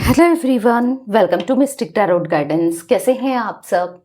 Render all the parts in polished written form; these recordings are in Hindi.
Hello everyone, welcome to mystic tarot guidance. कैसे हैं आप सब?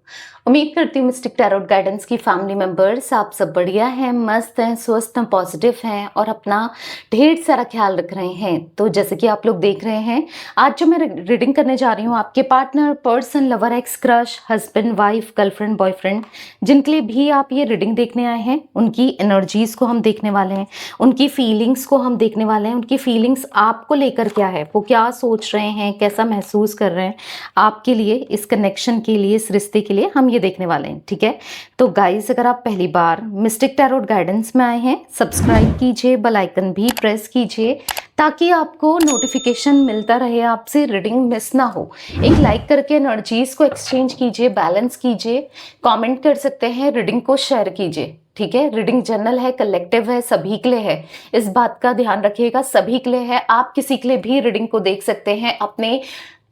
उम्मीद करती हूँ मिस्टिक टैरोट गाइडेंस की फैमिली मेंबर्स आप सब बढ़िया हैं, मस्त हैं, स्वस्थ हैं, पॉजिटिव हैं और अपना ढेर सारा ख्याल रख रहे हैं। तो जैसे कि आप लोग देख रहे हैं, आज जो मैं रीडिंग करने जा रही हूँ, आपके partner, person, lover, x, crush, husband, wife, girlfriend, boyfriend, जिनके लिए भी आप ये रीडिंग देखने आए हैं, उनकी एनर्जीज को हम देखने वाले हैं, उनकी फीलिंग्स को हम देखने वाले हैं। उनकी फीलिंग्स आपको लेकर क्या है, वो क्या सोच रहे हैं, कैसा महसूस कर रहे हैं आपके लिए, इस कनेक्शन के लिए, इस रिश्ते के लिए, हम ये देखने वाले हैं। ठीक है, तो गाइस, अगर आप पहली बार मिस्टिक टैरोट गाइडेंस में आए हैं, सब्सक्राइब कीजिए, बेल आइकन भी प्रेस कीजिए ताकि आपको नोटिफिकेशन मिलता रहे, आपसे रीडिंग मिस ना हो। एक लाइक करके एनर्जीज को एक्सचेंज कीजिए, बैलेंस कीजिए, कमेंट कर सकते हैं, रीडिंग को शेयर कीजिए। ठीक है, रीडिंग जनरल है, कलेक्टिव है, सभी के लिए है, इस बात का ध्यान रखिएगा, सभी के लिए है। आप किसी के लिए भी रीडिंग को देख सकते हैं, अपने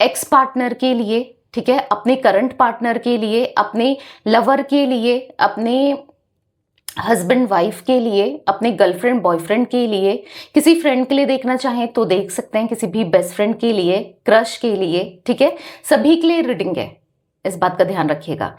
एक्स पार्टनर के लिए, ठीक है, अपने करंट पार्टनर के लिए, अपने लवर के लिए, अपने हस्बैंड वाइफ के लिए, अपने गर्लफ्रेंड बॉयफ्रेंड के लिए, किसी फ्रेंड के लिए देखना चाहें तो देख सकते हैं, किसी भी बेस्ट फ्रेंड के लिए, क्रश के लिए। ठीक है, सभी के लिए रीडिंग है, इस बात का ध्यान रखिएगा।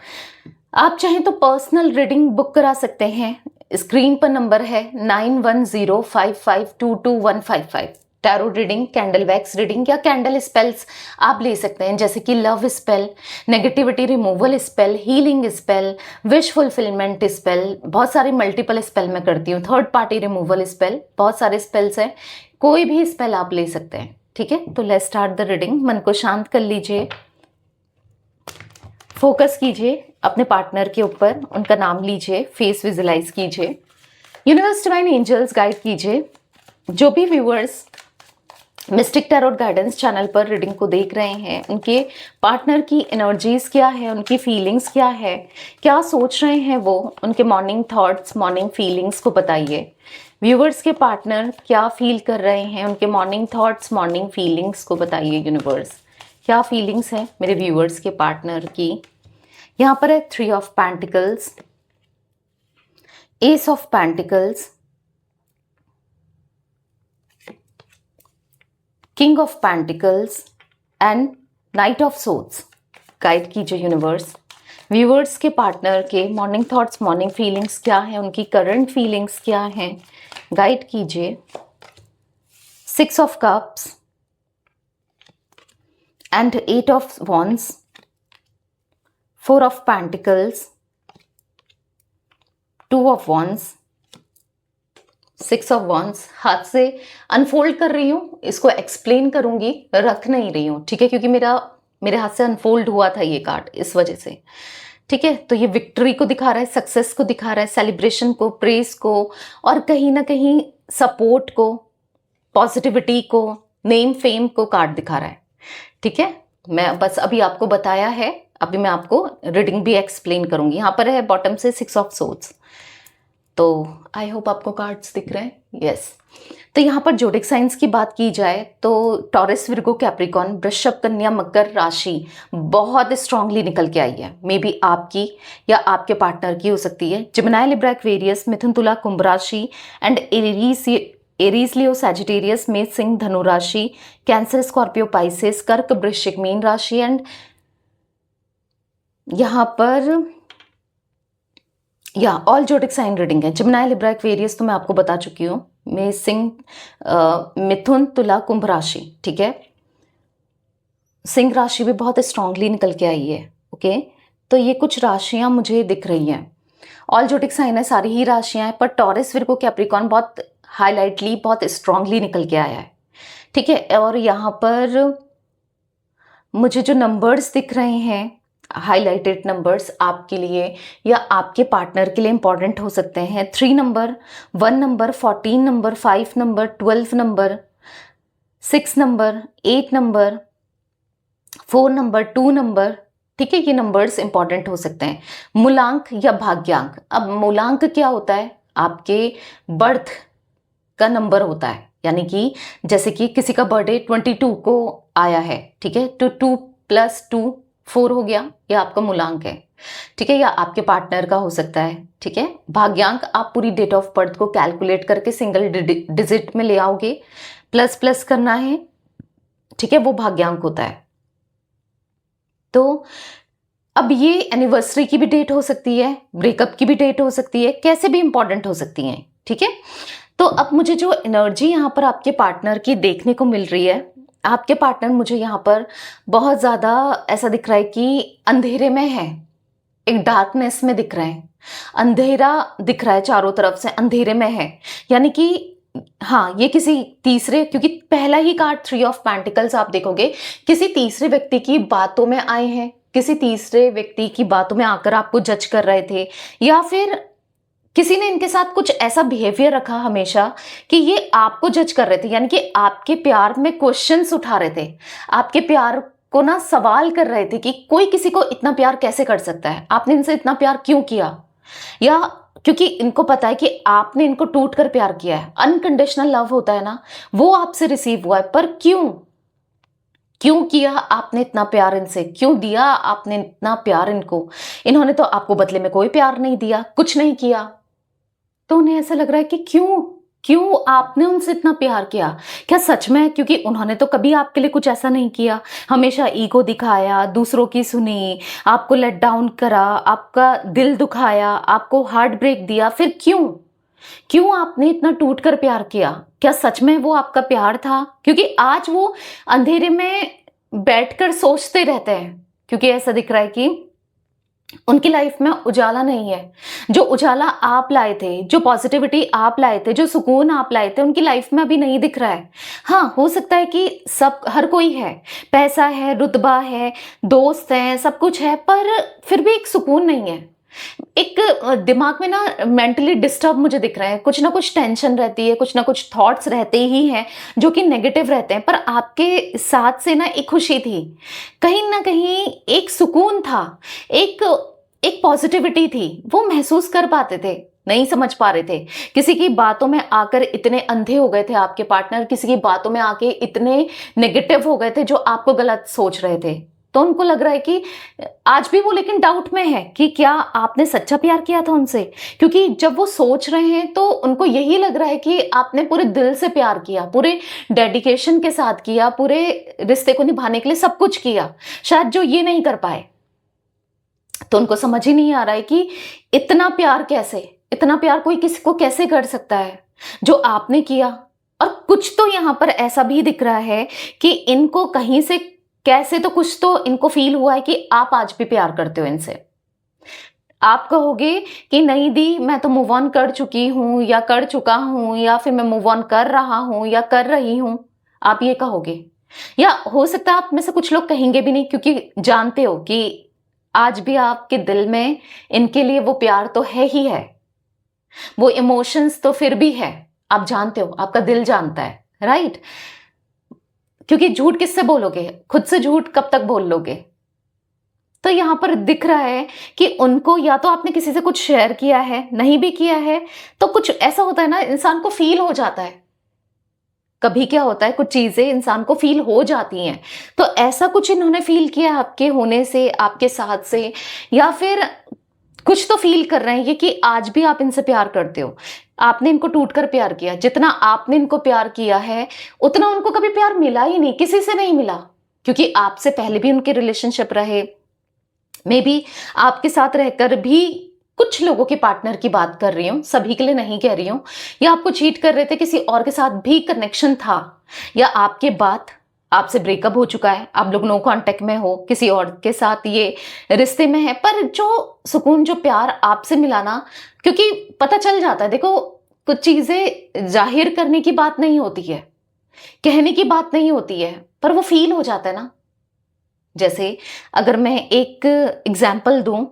आप चाहें तो पर्सनल रीडिंग बुक करा सकते हैं, स्क्रीन पर नंबर है 9105522155। Tarot reading, candle wax reading या कैंडल स्पेल्स आप ले सकते हैं, जैसे कि love spell, negativity removal spell, healing spell, wish fulfilment spell, बहुत सारे मल्टीपल स्पेल मैं करती हूँ, थर्ड पार्टी रिमूवल स्पेल, बहुत सारे स्पेल्स हैं, कोई भी स्पेल आप ले सकते हैं। ठीक है, तो लेट्स स्टार्ट द रीडिंग। मन को शांत कर लीजिए, फोकस कीजिए अपने पार्टनर के ऊपर, उनका नाम लीजिए, फेस विजुलाइज कीजिए, यूनिवर्स डिवाइन एंजल्स गाइड कीजिए। जो भी viewers mistake tarot guidance channel पर रीडिंग को देख रहे हैं, उनके पार्टनर की एनर्जीज क्या है, उनकी फीलिंग्स क्या है, क्या सोच रहे हैं वो, उनके मॉर्निंग थॉट्स, मॉर्निंग फीलिंग्स को बताइए। व्यूअर्स के पार्टनर क्या फील कर रहे हैं, उनके मॉर्निंग थॉट्स, मॉर्निंग फीलिंग्स को बताइए। यूनिवर्स, क्या फीलिंग्स है मेरे व्यूअर्स के पार्टनर की। यहाँ पर है 3 of pentacles, S of pentacles, king of pentacles and night of swords. Guide कीजिए यूनिवर्स, व्यूअर्स के पार्टनर के मॉर्निंग थॉट्स, मॉर्निंग फीलिंग्स क्या है, उनकी करंट फीलिंग्स क्या हैं, गाइड कीजिए। 6 of cups and 8 of wands, 4 of pentacles, 2 of wands, 6 of wands. हाथ से अनफोल्ड कर रही हूँ, इसको एक्सप्लेन करूंगी, रख नहीं रही हूँ। ठीक है, क्योंकि मेरे हाथ से अनफोल्ड हुआ था ये कार्ड, इस वजह से। ठीक है, तो ये विक्ट्री को दिखा रहा है, सक्सेस को दिखा रहा है, सेलिब्रेशन को, प्रेस को, और कहीं ना कहीं सपोर्ट को, पॉजिटिविटी को, नेम फेम को कार्ड दिखा रहा है। ठीक है, मैं बस अभी आपको बताया है, अभी मैं आपको रीडिंग भी एक्सप्लेन करूंगी। यहाँ पर है बॉटम से 6 ऑफ सोर्ड्स। तो आई होप आपको कार्ड्स दिख रहे हैं। यस, तो यहाँ पर जोडिक साइंस की बात की जाए तो टॉरस, विर्गो, कैप्रिकॉन, वृषभ, कन्या, मकर राशि बहुत स्ट्रांगली निकल के आई है। मे बी आपकी या आपके पार्टनर की हो सकती है। जिमिनाई, लिब्रा, एक्वेरियस, मिथुन, तुला, कुंभ राशि एंड एरीज, लियो, सैजिटेरियस, मेष, सिंह, धनु राशि, कैंसर, स्कॉर्पियो, पाइसेस, कर्क, वृश्चिक, मीन राशि एंड यहाँ पर या ऑल जोडिक साइन रीडिंग है। जिमिनाई, लिब्रा, एक्वेरियस तो मैं आपको बता चुकी हूँ, मेष, सिंह, मिथुन, तुला, कुंभ राशि। ठीक है, सिंह राशि भी बहुत स्ट्रांगली निकल के आई है। ओके, तो ये कुछ राशियां मुझे दिख रही हैं। ऑल जोडिक साइन है, सारी ही राशियां हैं, पर टॉरस, विर्गो, कैप्रिकॉन बहुत हाईलाइटली, बहुत स्ट्रांगली निकल के आया है। ठीक है, और यहाँ पर मुझे जो नंबर्स दिख रहे हैं, हाईलाइटेड नंबर्स, आपके लिए या आपके पार्टनर के लिए इंपॉर्टेंट हो सकते हैं। 3 number, 1 number, 14 number, 5 number, 12 number, 6 number, 8 number, 4 number, 2 number. ठीक है, ये नंबर्स इंपॉर्टेंट हो सकते हैं। मूलांक या भाग्यांक, अब मूलांक क्या होता है, आपके बर्थ का नंबर होता है, यानी कि जैसे कि किसी का बर्थडे 22 को आया है, ठीक है, तो 2 + 2 4 हो गया, यह आपका मूलांक है। ठीक है, या आपके पार्टनर का हो सकता है। ठीक है, भाग्यांक आप पूरी डेट ऑफ बर्थ को कैलकुलेट करके सिंगल डिजिट में ले आओगे, प्लस प्लस करना है। ठीक है, वो भाग्यांक होता है। तो अब ये एनिवर्सरी की भी डेट हो सकती है, ब्रेकअप की भी डेट हो सकती है, कैसे भी इंपॉर्टेंट हो सकती हैं, ठीक है। तो अब मुझे जो एनर्जी यहाँ पर आपके पार्टनर की देखने को मिल रही है, आपके पार्टनर मुझे यहाँ पर बहुत ज़्यादा ऐसा दिख रहा है कि अंधेरे में है, एक डार्कनेस में दिख रहे हैं, अंधेरा दिख रहा है, चारों तरफ से अंधेरे में है। यानी कि हाँ, ये किसी तीसरे, क्योंकि पहला ही कार्ड 3 ऑफ पेंटिकल्स आप देखोगे, किसी तीसरे व्यक्ति की बातों में आए हैं, किसी तीसरे व्यक्ति की बातों में आकर आपको जज कर रहे थे, या फिर किसी ने इनके साथ कुछ ऐसा बिहेवियर रखा हमेशा कि ये आपको जज कर रहे थे, यानी कि आपके प्यार में क्वेश्चंस उठा रहे थे, आपके प्यार को ना सवाल कर रहे थे कि कोई किसी को इतना प्यार कैसे कर सकता है, आपने इनसे इतना प्यार क्यों किया, या क्योंकि इनको पता है कि आपने इनको टूट कर प्यार किया है, अनकंडीशनल लव होता है ना, वो आपसे रिसीव हुआ है, पर क्यों क्यों किया आपने इतना प्यार इनसे, क्यों दिया आपने इतना प्यार इनको, इन्होंने तो आपको बदले में कोई प्यार नहीं दिया, कुछ नहीं किया। तो उन्हें ऐसा लग रहा है कि क्यों क्यों आपने उनसे इतना प्यार किया, क्या सच में, क्योंकि उन्होंने तो कभी आपके लिए कुछ ऐसा नहीं किया, हमेशा ईगो दिखाया, दूसरों की सुनी, आपको लेट डाउन करा, आपका दिल दुखाया, आपको हार्ट ब्रेक दिया, फिर क्यों क्यों आपने इतना टूट कर प्यार किया, क्या सच में वो आपका प्यार था? क्योंकि आज वो अंधेरे में बैठकर सोचते रहते हैं, क्योंकि ऐसा दिख रहा है कि उनकी लाइफ में उजाला नहीं है, जो उजाला आप लाए थे, जो पॉजिटिविटी आप लाए थे, जो सुकून आप लाए थे, उनकी लाइफ में अभी नहीं दिख रहा है। हाँ, हो सकता है कि सब, हर कोई है, पैसा है, रुतबा है, दोस्त हैं, सब कुछ है, पर फिर भी एक सुकून नहीं है। एक दिमाग में ना मेंटली डिस्टर्ब मुझे दिख रहा है, कुछ ना कुछ टेंशन रहती है, कुछ ना कुछ थॉट्स रहते ही हैं जो कि नेगेटिव रहते हैं, पर आपके साथ से ना एक खुशी थी, कहीं ना कहीं एक सुकून था, एक एक पॉजिटिविटी थी, वो महसूस कर पाते थे, नहीं समझ पा रहे थे। किसी की बातों में आकर इतने अंधे हो गए थे आपके पार्टनर, किसी की बातों में आके इतने नेगेटिव हो गए थे जो आपको गलत सोच रहे थे। तो उनको लग रहा है कि आज भी वो लेकिन डाउट में है कि क्या आपने सच्चा प्यार किया था उनसे, क्योंकि जब वो सोच रहे हैं तो उनको यही लग रहा है कि आपने पूरे दिल से प्यार किया, पूरे डेडिकेशन के साथ किया, पूरे रिश्ते को निभाने के लिए सब कुछ किया, शायद जो ये नहीं कर पाए। तो उनको समझ ही नहीं आ रहा है कि इतना प्यार कैसे, इतना प्यार कोई किसी को कैसे कर सकता है जो आपने किया। और कुछ तो यहां पर ऐसा भी दिख रहा है कि इनको कहीं से कैसे तो कुछ तो इनको फील हुआ है कि आप आज भी प्यार करते हो इनसे। आप कहोगे कि नहीं दी, मैं तो मूव ऑन कर चुकी हूं, या कर चुका हूं, या फिर मैं मूव ऑन कर रहा हूं, या कर रही हूं, आप ये कहोगे। या हो सकता है आप में से कुछ लोग कहेंगे भी नहीं, क्योंकि जानते हो कि आज भी आपके दिल में इनके लिए वो प्यार तो है ही है, वो इमोशंस तो फिर भी है, आप जानते हो, आपका दिल जानता है, राइट। क्योंकि झूठ किससे बोलोगे, खुद से झूठ कब तक बोल लोगे। तो यहां पर दिख रहा है कि उनको या तो आपने किसी से कुछ शेयर किया है, नहीं भी किया है, तो कुछ ऐसा होता है ना, इंसान को फील हो जाता है, कभी क्या होता है कुछ चीजें इंसान को फील हो जाती हैं। तो ऐसा कुछ इन्होंने फील किया आपके होने से, आपके साथ से, या फिर कुछ तो फील कर रहे हैं ये कि आज भी आप इनसे प्यार करते हो, आपने इनको टूटकर प्यार किया, जितना आपने इनको प्यार किया है उतना उनको कभी प्यार मिला ही नहीं, किसी से नहीं मिला, क्योंकि आपसे पहले भी उनके रिलेशनशिप रहे, मे बी आपके साथ रहकर भी, कुछ लोगों के पार्टनर की बात कर रही हूं, सभी के लिए नहीं कह रही हूं, या आपको चीट कर रहे थे, किसी और के साथ भी कनेक्शन था, या आपके बाद आपसे ब्रेकअप हो चुका है, आप लोग नो कांटेक्ट में हो, किसी और के साथ ये रिश्ते में है, पर जो सुकून, जो प्यार आपसे मिला ना, क्योंकि पता चल जाता है, देखो कुछ चीजें जाहिर करने की बात नहीं होती है, कहने की बात नहीं होती है, पर वो फील हो जाता है ना। जैसे अगर मैं एक एग्जाम्पल दूं,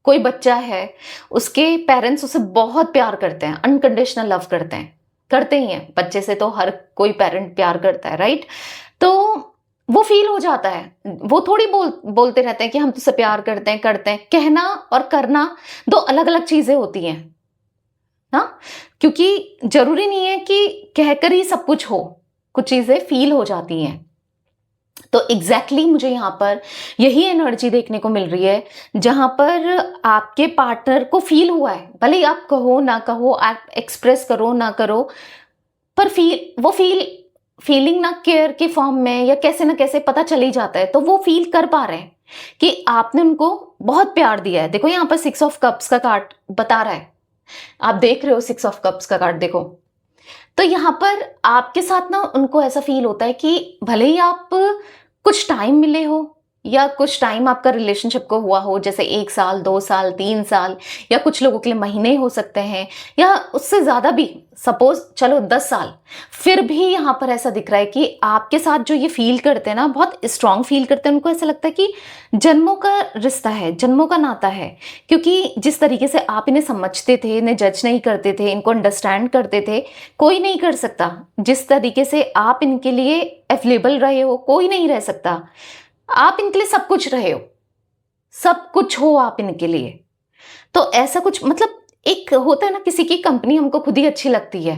कोई बच्चा है, उसके पेरेंट्स उसे बहुत प्यार करते हैं, अनकंडीशनल लव करते हैं, करते ही हैं, बच्चे से तो हर कोई पेरेंट प्यार करता है, राइट। तो वो फील हो जाता है, वो थोड़ी बोलते रहते हैं कि हम तुझसे प्यार करते हैं, कहना और करना दो अलग अलग चीजें होती हैं ना, क्योंकि जरूरी नहीं है कि कहकर ही सब कुछ हो, कुछ चीजें फील हो जाती हैं। तो एग्जैक्टली मुझे यहाँ पर यही एनर्जी देखने को मिल रही है, जहां पर आपके पार्टनर को फील हुआ है, भले ही आप कहो ना कहो, आप एक्सप्रेस करो ना करो, पर फील, वो फील फीलिंग ना केयर के फॉर्म में या कैसे ना कैसे पता चल ही जाता है, तो वो फील कर पा रहे हैं कि आपने उनको बहुत प्यार दिया है। देखो यहाँ पर 6 ऑफ कप्स का कार्ड बता रहा है, आप देख रहे हो 6 ऑफ कप्स का कार्ड देखो। तो यहाँ पर आपके साथ ना उनको ऐसा फील होता है कि भले ही आप कुछ टाइम मिले हो या कुछ टाइम आपका रिलेशनशिप को हुआ हो, जैसे 1 साल, 2 साल, 3 साल, या कुछ लोगों के लिए महीने हो सकते हैं या उससे ज़्यादा भी, सपोज चलो 10 साल, फिर भी यहाँ पर ऐसा दिख रहा है कि आपके साथ जो ये फील करते हैं ना, बहुत स्ट्रांग फील करते हैं। उनको ऐसा लगता है कि जन्मों का रिश्ता है, जन्मों का नाता है, क्योंकि जिस तरीके से आप इन्हें समझते थे, इन्हें जज नहीं करते थे, इनको अंडरस्टैंड करते थे, कोई नहीं कर सकता। जिस तरीके से आप इनके लिए अवेलेबल रहे हो, कोई नहीं रह सकता। आप इनके लिए सब कुछ रहे हो, सब कुछ हो आप इनके लिए। तो ऐसा कुछ, मतलब एक होता है ना, किसी की कंपनी हमको खुद ही अच्छी लगती है,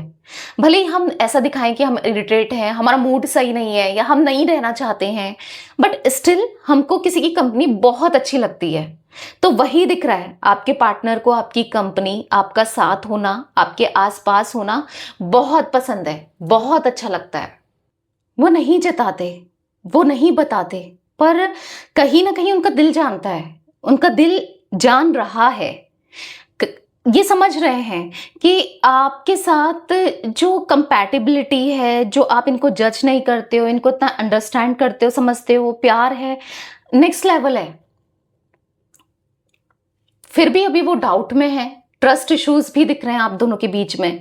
भले ही हम ऐसा दिखाएं कि हम इरिटेट हैं, हमारा मूड सही नहीं है या हम नहीं रहना चाहते हैं, बट स्टिल हमको किसी की कंपनी बहुत अच्छी लगती है। तो वही दिख रहा है, आपके पार्टनर को आपकी कंपनी, आपका साथ होना, आपके आसपास होना बहुत पसंद है, बहुत अच्छा लगता है। वो नहीं जताते, वो नहीं बताते, पर कहीं ना कहीं उनका दिल जानता है, उनका दिल जान रहा है, ये समझ रहे हैं कि आपके साथ जो कंपैटिबिलिटी है, जो आप इनको जज नहीं करते हो, इनको इतना अंडरस्टैंड करते हो, समझते हो, प्यार है, नेक्स्ट लेवल है। फिर भी अभी वो डाउट में है, ट्रस्ट इश्यूज भी दिख रहे हैं आप दोनों के बीच में।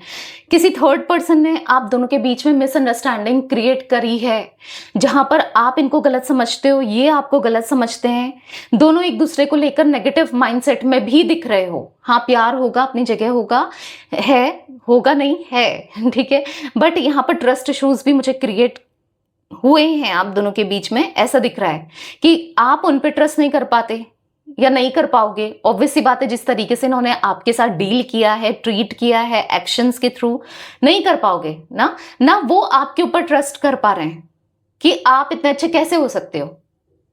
किसी थर्ड पर्सन ने आप दोनों के बीच में मिसअंडरस्टैंडिंग क्रिएट करी है, जहां पर आप इनको गलत समझते हो, ये आपको गलत समझते हैं। दोनों एक दूसरे को लेकर नेगेटिव माइंडसेट में भी दिख रहे हो। हाँ, प्यार होगा, अपनी जगह होगा, है, होगा नहीं है, ठीक है, बट यहाँ पर ट्रस्ट इश्यूज भी मुझे क्रिएट हुए हैं आप दोनों के बीच में। ऐसा दिख रहा है कि आप उन पर ट्रस्ट नहीं कर पाते या नहीं कर पाओगे। ऑब्वियस सी बात है, जिस तरीके से इन्होंने आपके साथ डील किया है, ट्रीट किया है, एक्शंस के थ्रू, नहीं कर पाओगे ना। ना वो आपके ऊपर ट्रस्ट कर पा रहे हैं कि आप इतने अच्छे कैसे हो सकते हो,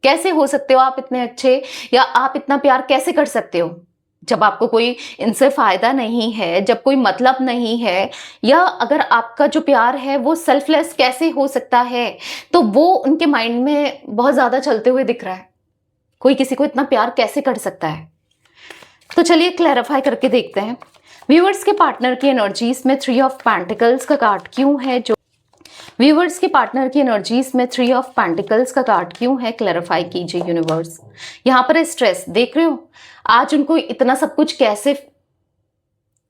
कैसे हो सकते हो आप इतने अच्छे, या आप इतना प्यार कैसे कर सकते हो जब आपको कोई इनसे फायदा नहीं है, जब कोई मतलब नहीं है, या अगर आपका जो प्यार है वो सेल्फलेस कैसे हो सकता है। तो वो उनके माइंड में बहुत ज्यादा चलते हुए दिख रहा है, कोई किसी को इतना प्यार कैसे कर सकता है। तो चलिए क्लैरिफाई करके देखते हैं व्यूअर्स के पार्टनर की एनर्जीज में 3 ऑफ पेंटिकल्स का कार्ड क्यों है। जो व्यूअर्स के पार्टनर की एनर्जीज में 3 ऑफ पेंटिकल्स का कार्ड क्यों है, क्लैरिफाई कीजिए यूनिवर्स। यहाँ पर स्ट्रेस देख रहे हो, आज उनको इतना सब कुछ कैसे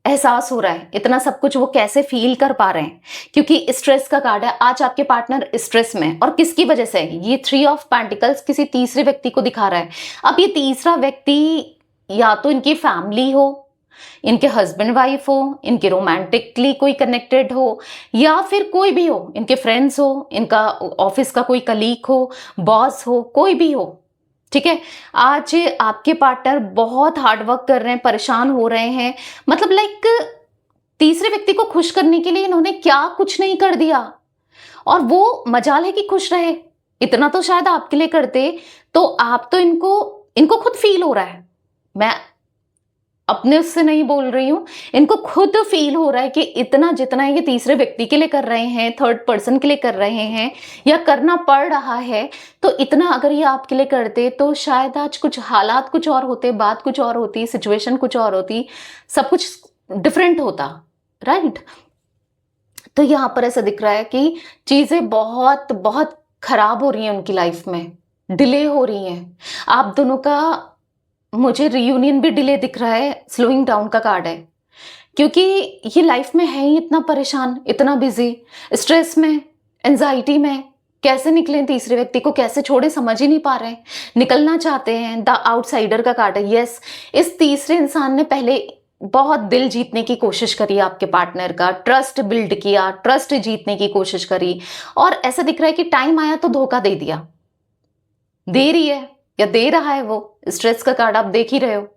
एहसास हो रहा है, इतना सब कुछ वो कैसे फील कर पा रहे हैं, क्योंकि स्ट्रेस का कार्ड है। आज आपके पार्टनर स्ट्रेस में, और किसकी वजह से, ये 3 ऑफ पेंटिकल्स किसी तीसरे व्यक्ति को दिखा रहा है। अब ये तीसरा व्यक्ति या तो इनकी फैमिली हो, इनके हस्बैंड वाइफ हो, इनके रोमांटिकली कोई कनेक्टेड हो, या फिर कोई भी हो, इनके फ्रेंड्स हो, इनका ऑफिस का कोई कलीग हो, बॉस हो, कोई भी हो, ठीक है। आज आपके पार्टनर बहुत हार्ड वर्क कर रहे हैं, परेशान हो रहे हैं, मतलब लाइक तीसरे व्यक्ति को खुश करने के लिए इन्होंने क्या कुछ नहीं कर दिया, और वो मजाल है कि खुश रहे। इतना तो शायद आपके लिए करते, तो आप तो इनको खुद फील हो रहा है, मैं अपने उससे नहीं बोल रही हूं, इनको खुद फील हो रहा है कि इतना जितना ये तीसरे व्यक्ति के लिए कर रहे हैं, थर्ड पर्सन के लिए कर रहे हैं, या करना पड़ रहा है, तो इतना अगर ये आपके लिए करते तो शायद आज कुछ हालात कुछ और होते, बात कुछ और होती, सिचुएशन कुछ और होती, सब कुछ डिफरेंट होता, राइट। तो यहाँ पर ऐसा दिख रहा है कि चीजें बहुत बहुत खराब हो रही हैं उनकी लाइफ में, डिले हो रही हैं। आप दोनों का मुझे रियूनियन भी डिले दिख रहा है, स्लोइंग डाउन का कार्ड है, क्योंकि ये लाइफ में है ही इतना परेशान, इतना बिजी, स्ट्रेस में, एंजाइटी में, कैसे निकलें, तीसरे व्यक्ति को कैसे छोड़े, समझ ही नहीं पा रहे हैं, निकलना चाहते हैं। द आउटसाइडर का कार्ड है। यस, इस तीसरे इंसान ने पहले बहुत दिल जीतने की कोशिश करी, आपके पार्टनर का ट्रस्ट बिल्ड किया, ट्रस्ट जीतने की कोशिश करी, और ऐसा दिख रहा है कि टाइम आया तो धोखा दे दिया, दे रही है या दे रहा है वो। स्ट्रेस का कार्ड आप देख ही रहे हो।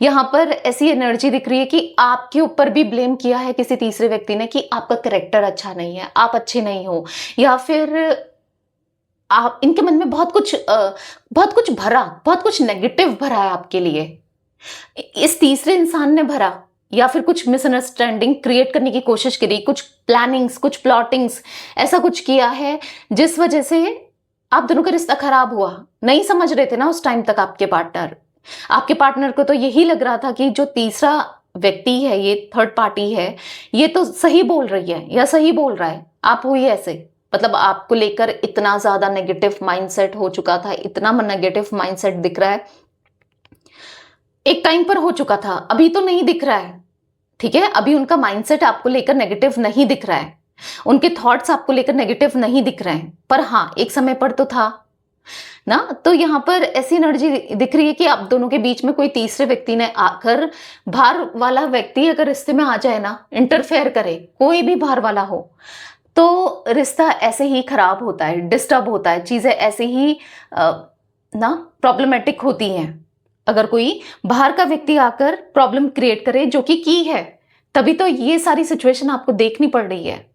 यहां पर ऐसी एनर्जी दिख रही है कि आपके ऊपर भी ब्लेम किया है किसी तीसरे व्यक्ति ने कि आपका कैरेक्टर अच्छा नहीं है, आप अच्छे नहीं हो, या फिर आप, इनके मन में बहुत कुछ भरा, बहुत कुछ नेगेटिव भरा है आपके लिए, इस तीसरे इंसान ने भरा, या फिर कुछ मिसअंडरस्टैंडिंग क्रिएट करने की कोशिश करी, कुछ प्लानिंग्स, कुछ प्लॉटिंग्स, ऐसा कुछ किया है जिस वजह से आप दोनों का रिश्ता खराब हुआ। नहीं समझ रहे थे ना उस टाइम तक आपके पार्टनर को तो यही लग रहा था कि जो तीसरा व्यक्ति है, ये थर्ड पार्टी है, ये तो सही बोल रही है या सही बोल रहा है। आप हुई ऐसे, मतलब आपको लेकर इतना ज्यादा नेगेटिव माइंडसेट हो चुका था, इतना नेगेटिव माइंडसेट दिख रहा है। एक टाइम पर हो चुका था, अभी तो नहीं दिख रहा है, ठीक है। अभी उनका माइंडसेट आपको लेकर नेगेटिव नहीं दिख रहा है, उनके थॉट्स आपको लेकर नेगेटिव नहीं दिख रहे हैं, पर हाँ एक समय पर तो था ना। तो यहाँ पर ऐसी एनर्जी दिख रही है कि आप दोनों के बीच में कोई तीसरे व्यक्ति ने आकर, बाहर वाला व्यक्ति अगर रिश्ते में आ जाए ना, इंटरफेयर करे, कोई भी बाहर वाला हो, तो रिश्ता ऐसे ही खराब होता है, डिस्टर्ब होता है, चीजें ऐसे ही ना प्रॉब्लमेटिक होती हैं। अगर कोई बाहर का व्यक्ति आकर प्रॉब्लम क्रिएट करे, जो कि की है, तभी तो ये सारी सिचुएशन आपको देखनी पड़ रही है।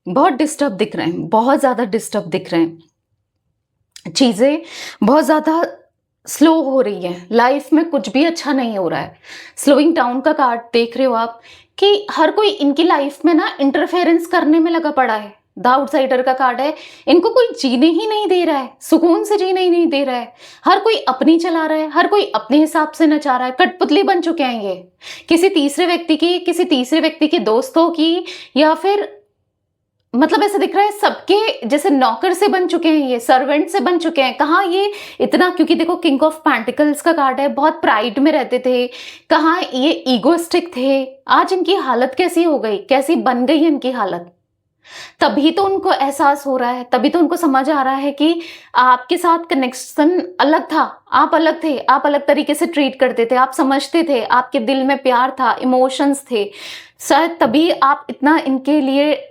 बहुत डिस्टर्ब दिख रहे हैं, बहुत ज्यादा डिस्टर्ब दिख रहे हैं, चीजें बहुत ज्यादा स्लो हो रही है, लाइफ में कुछ भी अच्छा नहीं हो रहा है। स्लोइंग डाउन का कार्ड देख रहे हो आप कि हर कोई इनकी लाइफ में ना इंटरफेरेंस करने में लगा पड़ा है। द आउटसाइडर का कार्ड है, इनको कोई जीने ही नहीं दे रहा है, सुकून से जीने ही नहीं दे रहा है। हर कोई अपनी चला रहा है, हर कोई अपने हिसाब से नचा रहा है, कठपुतली बन चुके हैं ये, किसी तीसरे व्यक्ति की, किसी तीसरे व्यक्ति के दोस्तों की, या फिर मतलब ऐसा दिख रहा है सबके जैसे नौकर से बन चुके हैं, ये सर्वेंट से बन चुके हैं। कहाँ ये इतना, क्योंकि देखो किंग ऑफ पेंटिकल्स का कार्ड है, बहुत प्राइड में रहते थे, कहाँ ये ईगोइस्टिक थे, आज इनकी हालत कैसी हो गई, कैसी बन गई है इनकी हालत। तभी तो उनको एहसास हो रहा है, तभी तो उनको समझ आ रहा है कि आपके साथ कनेक्शन अलग था, आप अलग थे, आप अलग तरीके से ट्रीट करते थे, आप समझते थे, आपके दिल में प्यार था, इमोशंस थे, शायद तभी आप इतना इनके लिए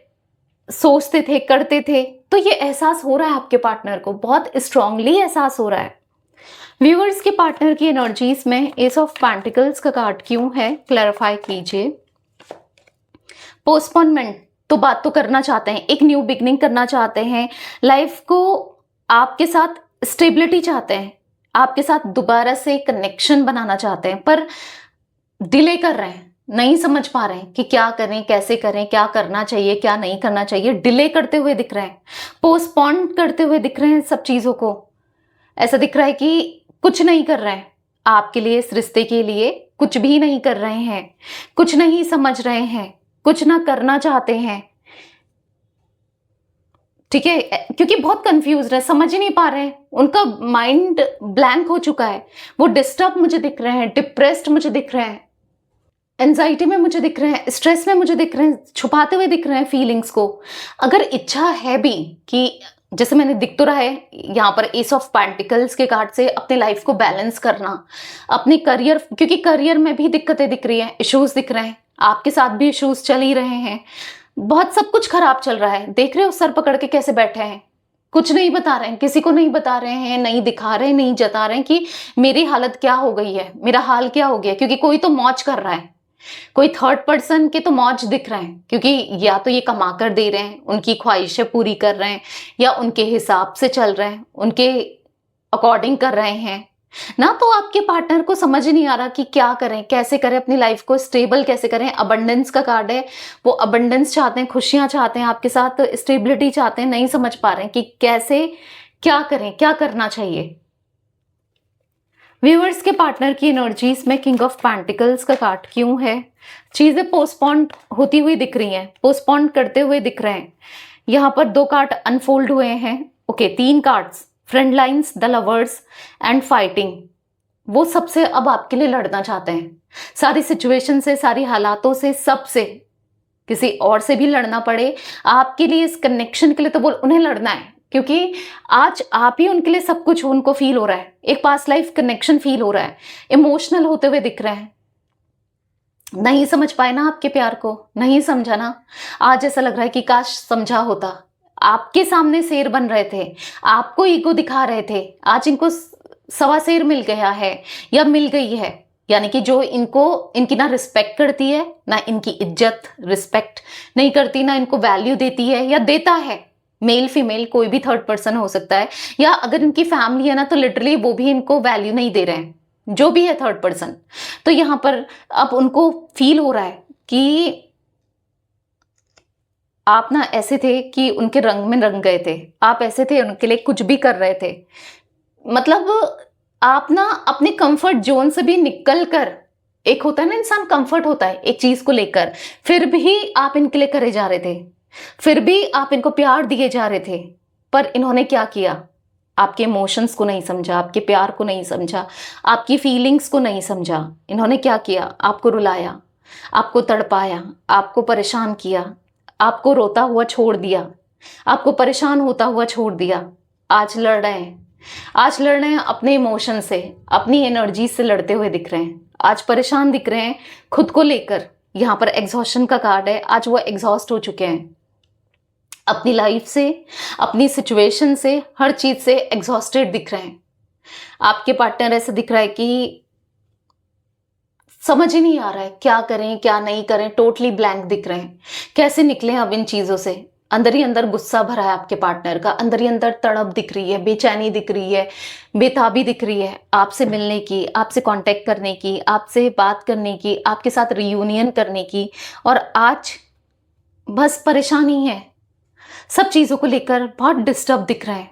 सोचते थे, करते थे। तो ये एहसास हो रहा है आपके पार्टनर को, बहुत स्ट्रांगली एहसास हो रहा है। व्यूअर्स के पार्टनर की एनर्जीज में एस ऑफ पेंटिकल्स का कार्ड क्यों है, क्लैरिफाई कीजिए। पोस्टपोनमेंट, तो बात तो करना चाहते हैं, एक न्यू बिगनिंग करना चाहते हैं, लाइफ को आपके साथ स्टेबिलिटी चाहते हैं, आपके साथ दोबारा से कनेक्शन बनाना चाहते हैं, पर डिले कर रहे हैं, नहीं समझ पा रहे हैं कि क्या करें, कैसे करें, क्या करना चाहिए, क्या नहीं करना चाहिए। डिले करते हुए दिख रहे हैं, पोस्टपोन करते हुए दिख रहे हैं सब चीजों को। ऐसा दिख रहा है कि कुछ नहीं कर रहे हैं आपके लिए, इस रिश्ते के लिए कुछ भी नहीं कर रहे हैं, कुछ नहीं समझ रहे हैं, कुछ ना करना चाहते हैं, ठीक है, क्योंकि बहुत कंफ्यूज है, समझ ही नहीं पा रहे हैं, उनका माइंड ब्लैंक हो चुका है। वो डिस्टर्ब मुझे दिख रहे हैं, डिप्रेस्ड मुझे दिख रहे हैं, एंजाइटी में मुझे दिख रहे हैं, स्ट्रेस में मुझे दिख रहे हैं, छुपाते हुए दिख रहे हैं फीलिंग्स को। अगर इच्छा है भी कि, जैसे मैंने दिख तो रहा है यहाँ पर एस ऑफ पेंटिकल्स के कार्ड से, अपने लाइफ को बैलेंस करना, अपने करियर, क्योंकि करियर में भी दिक्कतें दिख रही हैं, इश्यूज दिख रहे हैं, आपके साथ भी इश्यूज चल ही रहे हैं, बहुत सब कुछ खराब चल रहा है। देख रहे हो सर पकड़ के कैसे बैठे हैं, कुछ नहीं बता रहे हैं, किसी को नहीं बता रहे हैं, नहीं दिखा रहे हैं, नहीं जता रहे हैं कि मेरी हालत क्या हो गई है, मेरा हाल क्या हो गया, क्योंकि कोई तो मौज कर रहा है, कोई थर्ड पर्सन के तो मौज दिख रहे हैं, क्योंकि या तो ये कमा कर दे रहे हैं, उनकी ख्वाहिशें पूरी कर रहे हैं, या उनके हिसाब से चल रहे हैं, उनके अकॉर्डिंग कर रहे हैं ना। तो आपके पार्टनर को समझ नहीं आ रहा कि क्या करें, कैसे करें, अपनी लाइफ को स्टेबल कैसे करें। अबंडेंस का कार्ड है, वो अबंडेंस चाहते हैं, खुशियां चाहते हैं, आपके साथ स्टेबिलिटी चाहते हैं, नहीं समझ पा रहे हैं कि कैसे, क्या करें, क्या करना चाहिए। व्यूअर्स के पार्टनर की एनर्जीज में किंग ऑफ पेंटिकल्स का कार्ड क्यों है, चीजें पोस्टपोन होती हुई दिख रही हैं, पोस्टपोन करते हुए दिख रहे हैं। यहाँ पर 2 कार्ड अनफोल्ड हुए हैं, okay 3 cards, friend lines, the lovers and fighting. वो सबसे अब आपके लिए लड़ना चाहते हैं, सारी सिचुएशन से, सारी हालातों से, सबसे, किसी और से भी लड़ना पड़े आपके लिए, इस कनेक्शन के लिए, तो वो उन्हें लड़ना है, क्योंकि आज आप ही उनके लिए सब कुछ उनको फील हो रहा है, एक पास्ट लाइफ कनेक्शन फील हो रहा है, इमोशनल होते हुए दिख रहे हैं। नहीं समझ पाए ना आपके प्यार को, नहीं समझा ना, आज ऐसा लग रहा है कि काश समझा होता। आपके सामने शेर बन रहे थे, आपको ईगो दिखा रहे थे, आज इनको सवा शेर मिल गया है या मिल गई है, यानी कि जो इनको, इनकी ना रिस्पेक्ट करती है, ना इनकी इज्जत रिस्पेक्ट नहीं करती, ना इनको वैल्यू देती है या देता है। मेल फीमेल कोई भी थर्ड पर्सन हो सकता है, या अगर इनकी फैमिली है ना, तो लिटरली वो भी इनको वैल्यू नहीं दे रहे हैं, जो भी है थर्ड पर्सन। तो यहाँ पर अब उनको फील हो रहा है कि आप ना ऐसे थे कि उनके रंग में रंग गए थे, आप ऐसे थे उनके लिए कुछ भी कर रहे थे। मतलब आप ना अपने कंफर्ट जोन से भी निकल कर, एक होता है ना इंसान कंफर्ट होता है एक चीज को लेकर, फिर भी आप इनके लिए करे जा रहे थे, फिर भी आप इनको प्यार दिए जा रहे थे। पर इन्होंने क्या किया, आपके इमोशंस को नहीं समझा, आपके प्यार को नहीं समझा, आपकी फीलिंग्स को नहीं समझा। इन्होंने क्या किया, आपको रुलाया, आपको तड़पाया, आपको परेशान किया, आपको रोता हुआ छोड़ दिया, आपको परेशान होता हुआ छोड़ दिया। आज लड़ रहे हैं, आज लड़ रहे हैं अपने इमोशन से, अपनी एनर्जी से लड़ते हुए दिख रहे हैं। आज परेशान दिख रहे हैं खुद को लेकर। यहाँ पर एग्जॉस्शन का कार्ड है, आज वो एग्जॉस्ट हो चुके हैं अपनी लाइफ से, अपनी सिचुएशन से, हर चीज से एग्जॉस्टेड दिख रहे हैं। आपके पार्टनर ऐसे दिख रहा है कि समझ ही नहीं आ रहा है क्या करें क्या नहीं करें, टोटली ब्लैंक दिख रहे हैं। कैसे निकले अब इन चीजों से। अंदर ही अंदर गुस्सा भरा है आपके पार्टनर का, अंदर ही अंदर तड़प दिख रही है, बेचैनी दिख रही है, बेताबी दिख रही है आपसे मिलने की, आपसे कांटेक्ट करने की, आपसे बात करने की, आपके साथ रियूनियन करने की। और आज बस परेशानी है, सब चीजों को लेकर बहुत डिस्टर्ब दिख रहे हैं।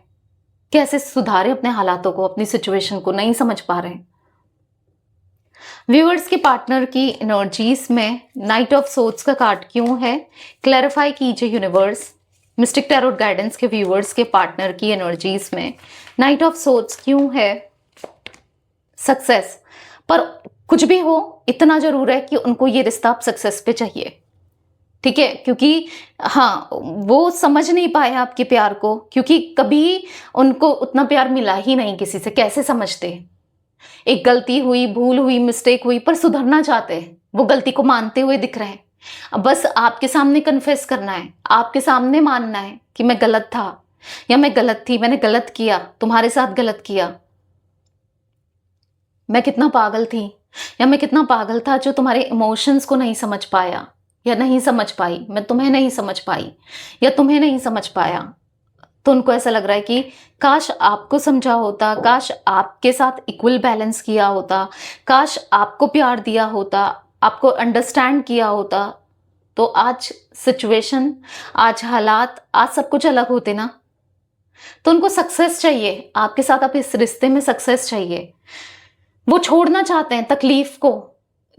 कैसे सुधारे अपने हालातों को, अपनी सिचुएशन को, नहीं समझ पा रहे हैं। व्यूअर्स के पार्टनर की एनर्जीज में नाइट ऑफ सोर्ड्स का कार्ड क्यों है, क्लैरिफाई कीजिए यूनिवर्स। मिस्टिक टैरोट गाइडेंस के व्यूअर्स के पार्टनर की एनर्जीज में नाइट ऑफ सोर्ड्स क्यों है। सक्सेस, पर कुछ भी हो इतना जरूर है कि उनको ये रिश्ता अब सक्सेस पे चाहिए, ठीक है। क्योंकि हाँ, वो समझ नहीं पाए आपके प्यार को, क्योंकि कभी उनको उतना प्यार मिला ही नहीं किसी से। कैसे समझते, एक गलती हुई, भूल हुई, मिस्टेक हुई, पर सुधरना चाहते हैं, वो गलती को मानते हुए दिख रहे हैं। अब बस आपके सामने कन्फेस करना है, आपके सामने मानना है कि मैं गलत था या मैं गलत थी, मैंने गलत किया, तुम्हारे साथ गलत किया। मैं कितना पागल थी या मैं कितना पागल था जो तुम्हारे इमोशंस को नहीं समझ पाया या नहीं समझ पाई, मैं तुम्हें नहीं समझ पाई या तुम्हें नहीं समझ पाया। तो उनको ऐसा लग रहा है कि काश आपको समझा होता, काश आपके साथ इक्वल बैलेंस किया होता, काश आपको प्यार दिया होता, आपको अंडरस्टैंड किया होता, तो आज सिचुएशन, आज हालात, आज सब कुछ अलग होते ना। तो उनको सक्सेस चाहिए आपके साथ, अब इस रिश्ते में सक्सेस चाहिए। वो छोड़ना चाहते हैं तकलीफ को,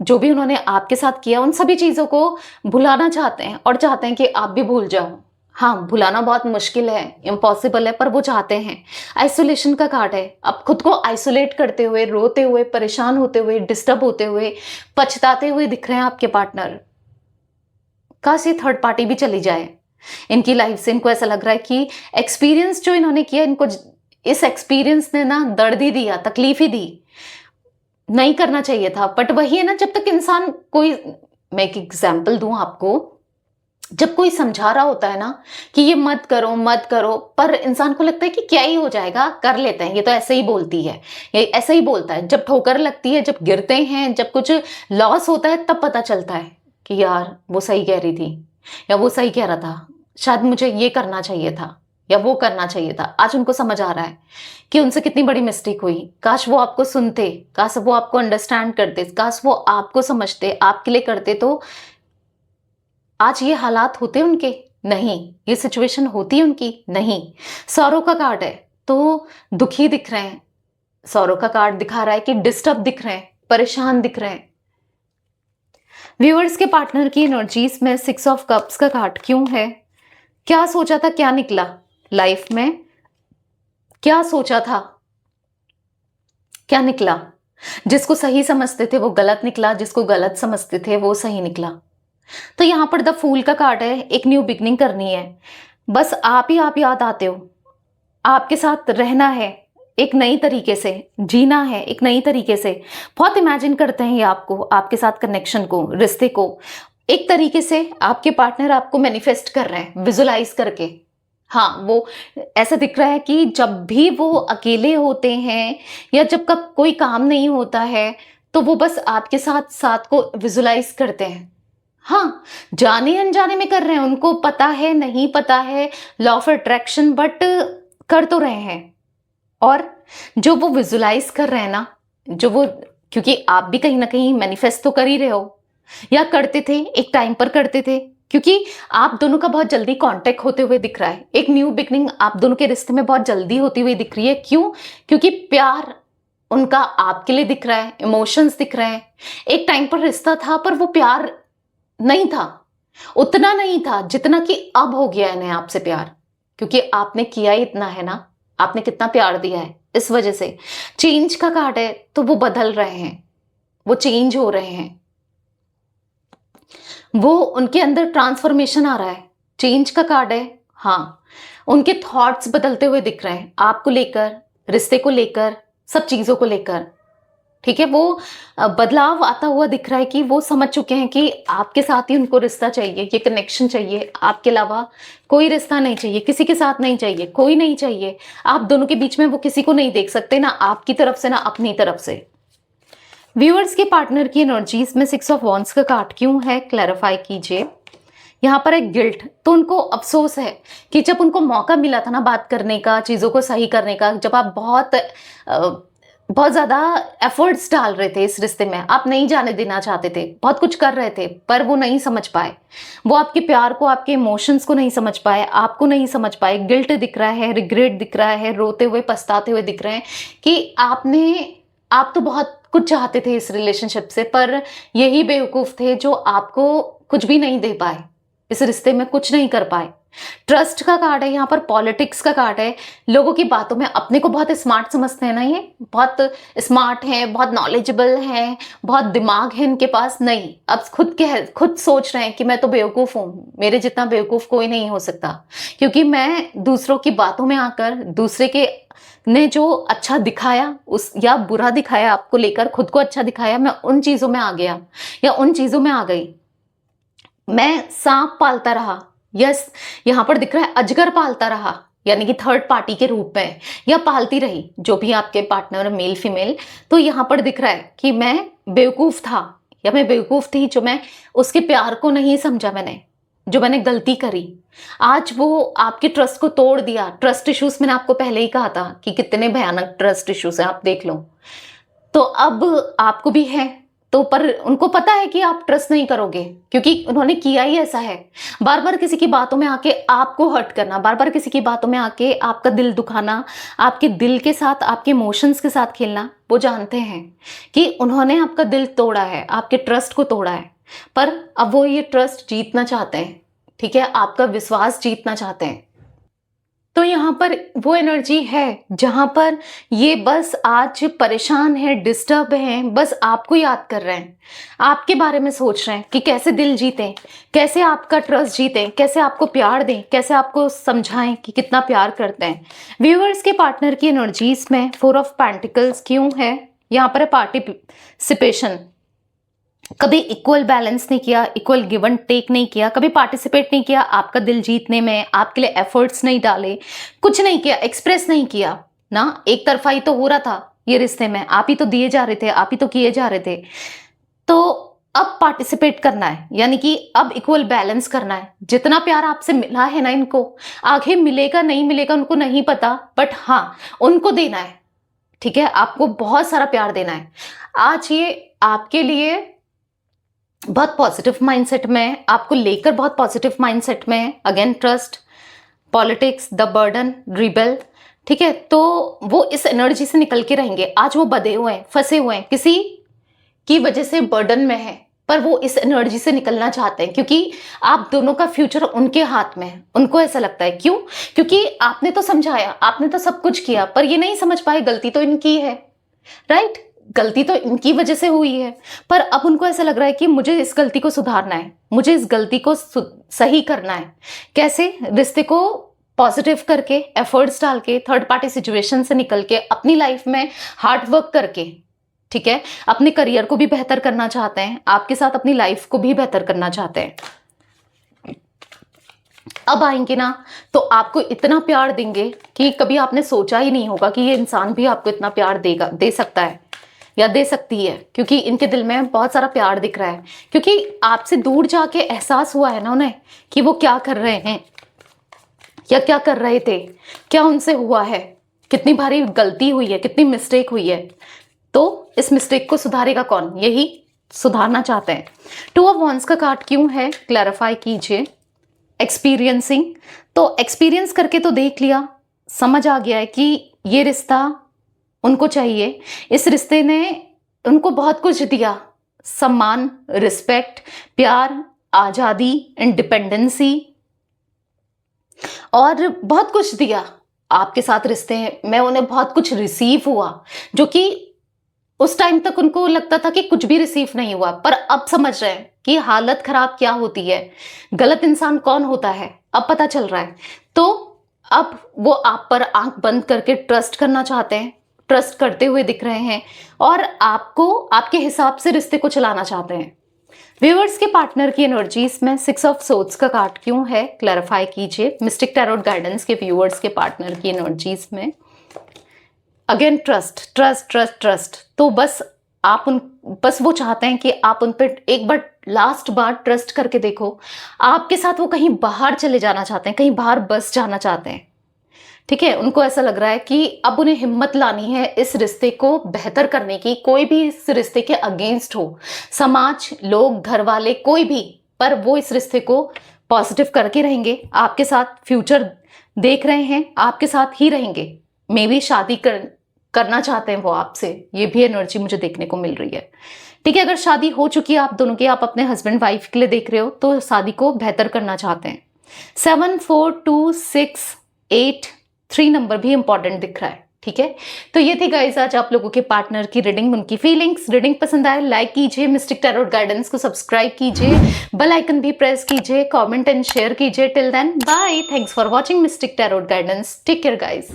जो भी उन्होंने आपके साथ किया उन सभी चीजों को भुलाना चाहते हैं, और चाहते हैं कि आप भी भूल जाओ। हाँ, भुलाना बहुत मुश्किल है, इम्पॉसिबल है, पर वो चाहते हैं। आइसोलेशन का कार्ड है, अब खुद को आइसोलेट करते हुए, रोते हुए, परेशान होते हुए, डिस्टर्ब होते हुए, पछताते हुए दिख रहे हैं आपके पार्टनर। काश ये थर्ड पार्टी भी चली जाए इनकी लाइफ से। इनको ऐसा लग रहा है कि एक्सपीरियंस जो इन्होंने किया, इनको इस एक्सपीरियंस ने ना दर्द ही दिया, तकलीफ ही दी, नहीं करना चाहिए था। बट वही है ना, जब तक इंसान कोई, मैं एक एग्जाम्पल दूं आपको, जब कोई समझा रहा होता है ना कि ये मत करो मत करो, पर इंसान को लगता है कि क्या ही हो जाएगा, कर लेते हैं, ये तो ऐसे ही बोलती है, ये ऐसे ही बोलता है। जब ठोकर लगती है, जब गिरते हैं, जब कुछ लॉस होता है, तब पता चलता है कि यार वो सही कह रही थी या वो सही कह रहा था, शायद मुझे ये करना चाहिए था या वो करना चाहिए था। आज उनको समझ आ रहा है कि उनसे कितनी बड़ी मिस्टेक हुई। काश वो आपको सुनते, काश वो आपको अंडरस्टैंड करते, काश वो आपको समझते, आपके लिए करते, तो आज ये हालात होते उनके नहीं, ये सिचुएशन होती उनकी नहीं। सौरव का कार्ड है, तो दुखी दिख रहे हैं। सौरव का कार्ड दिखा रहा है कि डिस्टर्ब दिख रहे हैं, परेशान दिख रहे हैं। व्यूअर्स के पार्टनर की एनर्जीज में 6 ऑफ कप्स का कार्ड क्यों है, क्या सोचा था क्या निकला लाइफ में, क्या सोचा था क्या निकला। जिसको सही समझते थे वो गलत निकला, जिसको गलत समझते थे वो सही निकला। तो यहां पर द फूल का कार्ड है, एक न्यू बिगनिंग करनी है, बस आप ही आप याद आते हो, आपके साथ रहना है, एक नई तरीके से जीना है, एक नई तरीके से। बहुत इमेजिन करते हैं ये आपको, आपके साथ कनेक्शन को, रिश्ते को, एक तरीके से आपके पार्टनर आपको मैनिफेस्ट कर रहे हैं विजुलाइज करके। हाँ, वो ऐसा दिख रहा है कि जब भी वो अकेले होते हैं या जब कब कोई काम नहीं होता है, तो वो बस आपके साथ साथ को विजुलाइज करते हैं। हाँ, जाने अनजाने में कर रहे हैं, उनको पता है नहीं पता है लॉ ऑफ अट्रैक्शन, बट कर तो रहे हैं। और जो वो विजुलाइज कर रहे हैं ना, जो वो क्योंकि आप भी कहीं ना कहीं मैनिफेस्ट तो कर ही रहे हो, या करते थे, एक टाइम पर करते थे, क्योंकि आप दोनों का बहुत जल्दी कांटेक्ट होते हुए दिख रहा है। एक न्यू बिगनिंग आप दोनों के रिश्ते में बहुत जल्दी होती हुई दिख रही है। क्यों? क्योंकि प्यार उनका आपके लिए दिख रहा है, इमोशंस दिख रहे हैं। एक टाइम पर रिश्ता था पर वो प्यार नहीं था, उतना नहीं था जितना कि अब हो गया है इन्हें आपसे प्यार, क्योंकि आपने किया ही इतना है ना, आपने कितना प्यार दिया है। इस वजह से चेंज का कार्ड है, तो वो बदल रहे हैं, वो चेंज हो रहे हैं, वो उनके अंदर ट्रांसफॉर्मेशन आ रहा है। चेंज का कार्ड है, हाँ, उनके थॉट्स बदलते हुए दिख रहे हैं आपको लेकर, रिश्ते को लेकर, सब चीजों को लेकर। ठीक है, वो बदलाव आता हुआ दिख रहा है कि वो समझ चुके हैं कि आपके साथ ही उनको रिश्ता चाहिए, ये कनेक्शन चाहिए, आपके अलावा कोई रिश्ता नहीं चाहिए, किसी के साथ नहीं चाहिए, कोई नहीं चाहिए। आप दोनों के बीच में वो किसी को नहीं देख सकते, ना आपकी तरफ से ना अपनी तरफ से। व्यूअर्स के पार्टनर की एनर्जीज में 6 ऑफ वॉन्ड्स का कार्ड क्यों है, क्लैरिफाई कीजिए। यहाँ पर एक गिल्ट, तो उनको अफसोस है कि जब उनको मौका मिला था ना बात करने का, चीज़ों को सही करने का, जब आप बहुत ज़्यादा एफर्ट्स डाल रहे थे इस रिश्ते में, आप नहीं जाने देना चाहते थे, बहुत कुछ कर रहे थे, पर वो नहीं समझ पाए, वो आपके प्यार को, आपके इमोशंस को नहीं समझ पाए, आपको नहीं समझ पाए। गिल्ट दिख रहा है, रिग्रेट दिख रहा है, रोते हुए पछताते हुए दिख रहे हैं कि आप तो बहुत कुछ चाहते थे इस रिलेशनशिप से, पर यही बेवकूफ़ थे जो आपको कुछ भी नहीं दे पाए, इस रिश्ते में कुछ नहीं कर पाए। ट्रस्ट का कार्ड है यहाँ पर, पॉलिटिक्स का कार्ड है। लोगों की बातों में अपने को बहुत स्मार्ट समझते हैं ना, ये बहुत स्मार्ट हैं, बहुत नॉलेजेबल हैं, बहुत दिमाग है इनके पास। नहीं, अब खुद सोच रहे हैं कि मैं तो बेवकूफ़ हूँ, मेरे जितना बेवकूफ़ कोई नहीं हो सकता, क्योंकि मैं दूसरों की बातों में आकर, दूसरे के ने जो अच्छा दिखाया उस या बुरा दिखाया आपको लेकर, खुद को अच्छा दिखाया, मैं उन चीज़ों में आ गया या उन चीज़ों में आ गई। मैं सांप पालता रहा, यस, यहाँ पर दिख रहा है अजगर पालता रहा, यानी कि थर्ड पार्टी के रूप में, या पालती रही, जो भी आपके पार्टनर मेल फीमेल। तो यहाँ पर दिख रहा है कि मैं बेवकूफ़ था या मैं बेवकूफ़ थी, जो मैं उसके प्यार को नहीं समझा, मैंने जो मैंने गलती करी। आज वो आपके ट्रस्ट को तोड़ दिया। ट्रस्ट इश्यूज मैंने आपको पहले ही कहा था कि कितने भयानक ट्रस्ट इश्यूज हैं, आप देख लो। तो अब आपको भी है, तो पर उनको पता है कि आप ट्रस्ट नहीं करोगे, क्योंकि उन्होंने किया ही ऐसा है। बार बार किसी की बातों में आके आपको हर्ट करना, बार बार किसी की बातों में आके आपका दिल दुखाना, आपके दिल के साथ, आपके इमोशंस के साथ खेलना। वो जानते हैं कि उन्होंने आपका दिल तोड़ा है, आपके ट्रस्ट को तोड़ा है, पर अब वो ये ट्रस्ट जीतना चाहते हैं। ठीक है, आपका विश्वास जीतना चाहते हैं। तो यहाँ पर वो एनर्जी है जहां पर ये बस आज परेशान है, डिस्टर्ब हैं, बस आपको याद कर रहे हैं, आपके बारे में सोच रहे हैं कि कैसे दिल जीतें, कैसे आपका ट्रस्ट जीतें, कैसे आपको प्यार दें, कैसे आपको समझाएं कि कितना प्यार करते हैं। व्यूअर्स के पार्टनर की एनर्जीज में 4 ऑफ पेंटिकल्स क्यों है, यहाँ पर है पार्टिसिपेशन। कभी इक्वल बैलेंस नहीं किया, इक्वल गिव एंड टेक नहीं किया, कभी पार्टिसिपेट नहीं किया आपका दिल जीतने में, आपके लिए एफर्ट्स नहीं डाले, कुछ नहीं किया, एक्सप्रेस नहीं किया ना। एक तरफा ही तो हो रहा था ये रिश्ते में, आप ही तो दिए जा रहे थे, आप ही तो किए जा रहे थे। तो अब पार्टिसिपेट करना है, यानी कि अब इक्वल बैलेंस करना है। जितना प्यार आपसे मिला है ना इनको, आगे मिलेगा नहीं मिलेगा उनको नहीं पता, बट हाँ उनको देना है। ठीक है, आपको बहुत सारा प्यार देना है। आज ये आपके लिए बहुत पॉजिटिव माइंडसेट में, आपको लेकर बहुत पॉजिटिव माइंडसेट में। Again trust, politics, the burden, rebel. ठीक है, तो वो इस एनर्जी से निकल के रहेंगे। आज वो बंधे हुए हैं, फंसे हुए हैं, किसी की वजह से बर्डन में है, पर वो इस एनर्जी से निकलना चाहते हैं, क्योंकि आप दोनों का फ्यूचर उनके हाथ में है। उनको ऐसा लगता है, क्यों? क्योंकि आपने तो समझाया, आपने तो सब कुछ किया, पर ये नहीं समझ पाए गलती तो इनकी है, राइट? गलती तो इनकी वजह से हुई है, पर अब उनको ऐसा लग रहा है कि मुझे इस गलती को सुधारना है, मुझे इस गलती को सही करना है। कैसे? रिश्ते को पॉजिटिव करके, एफर्ट्स डाल के, थर्ड पार्टी सिचुएशन से निकल के, अपनी लाइफ में हार्ड वर्क करके। ठीक है, अपने करियर को भी बेहतर करना चाहते हैं, आपके साथ अपनी लाइफ को भी बेहतर करना चाहते हैं। अब आएंगे ना तो आपको इतना प्यार देंगे कि कभी आपने सोचा ही नहीं होगा कि ये इंसान भी आपको इतना प्यार दे सकता है या दे सकती है, क्योंकि इनके दिल में बहुत सारा प्यार दिख रहा है। क्योंकि आपसे दूर जाके एहसास हुआ है ना उन्हें कि वो क्या कर रहे हैं या क्या कर रहे थे, क्या उनसे हुआ है, कितनी भारी गलती हुई है, कितनी मिस्टेक हुई है। तो इस मिस्टेक को सुधारेगा कौन? यही सुधारना चाहते हैं। 2 ऑफ वॉन्ड्स का कार्ड क्यों है, क्लैरिफाई कीजिए। एक्सपीरियंसिंग, तो एक्सपीरियंस करके तो देख लिया, समझ आ गया है कि ये रिश्ता उनको चाहिए, इस रिश्ते ने उनको बहुत कुछ दिया, सम्मान, रिस्पेक्ट, प्यार, आजादी, इंडिपेंडेंसी और बहुत कुछ दिया। आपके साथ रिश्ते में उन्हें बहुत कुछ रिसीव हुआ, जो कि उस टाइम तक उनको लगता था कि कुछ भी रिसीव नहीं हुआ, पर अब समझ रहे हैं कि हालत खराब क्या होती है, गलत इंसान कौन होता है, अब पता चल रहा है। तो अब वो आप पर आंख बंद करके ट्रस्ट करना चाहते हैं, ट्रस्ट करते हुए दिख रहे हैं और आपको आपके हिसाब से रिश्ते को चलाना चाहते हैं। व्यूअर्स के पार्टनर की एनर्जीज में 6 ऑफ सोर्ड्स का कार्ड क्यों है, क्लैरिफाई कीजिए। मिस्टिक टैरोट गाइडेंस के व्यूअर्स के पार्टनर की एनर्जीज में again trust trust trust trust, तो बस वो चाहते हैं कि आप उन पर एक बार लास्ट बार ट्रस्ट करके देखो। आपके साथ वो कहीं बाहर चले जाना चाहते हैं, कहीं बाहर बस जाना चाहते हैं, ठीक है। उनको ऐसा लग रहा है कि अब उन्हें हिम्मत लानी है इस रिश्ते को बेहतर करने की, कोई भी इस रिश्ते के अगेंस्ट हो, समाज, लोग, घर वाले, कोई भी, पर वो इस रिश्ते को पॉजिटिव करके रहेंगे, आपके साथ फ्यूचर देख रहे हैं, आपके साथ ही रहेंगे। मे बी शादी करना चाहते हैं वो आपसे, ये भी एनर्जी मुझे देखने को मिल रही है, ठीक है। अगर शादी हो चुकी है आप दोनों की, आप अपने हस्बैंड वाइफ के लिए देख रहे हो, तो शादी को बेहतर करना चाहते हैं। 7 4 2 6 8 3 नंबर भी इंपॉर्टेंट दिख रहा है, ठीक है। तो ये थी गाइस आज आप लोगों के पार्टनर की रीडिंग, उनकी फीलिंग्स। रीडिंग पसंद आए लाइक कीजिए, मिस्टिक टैरोट गाइडेंस को सब्सक्राइब कीजिए, बेल आइकन भी प्रेस कीजिए, कमेंट एंड शेयर कीजिए। Till then bye, thanks for watching mystic tarot guidance, take care guys.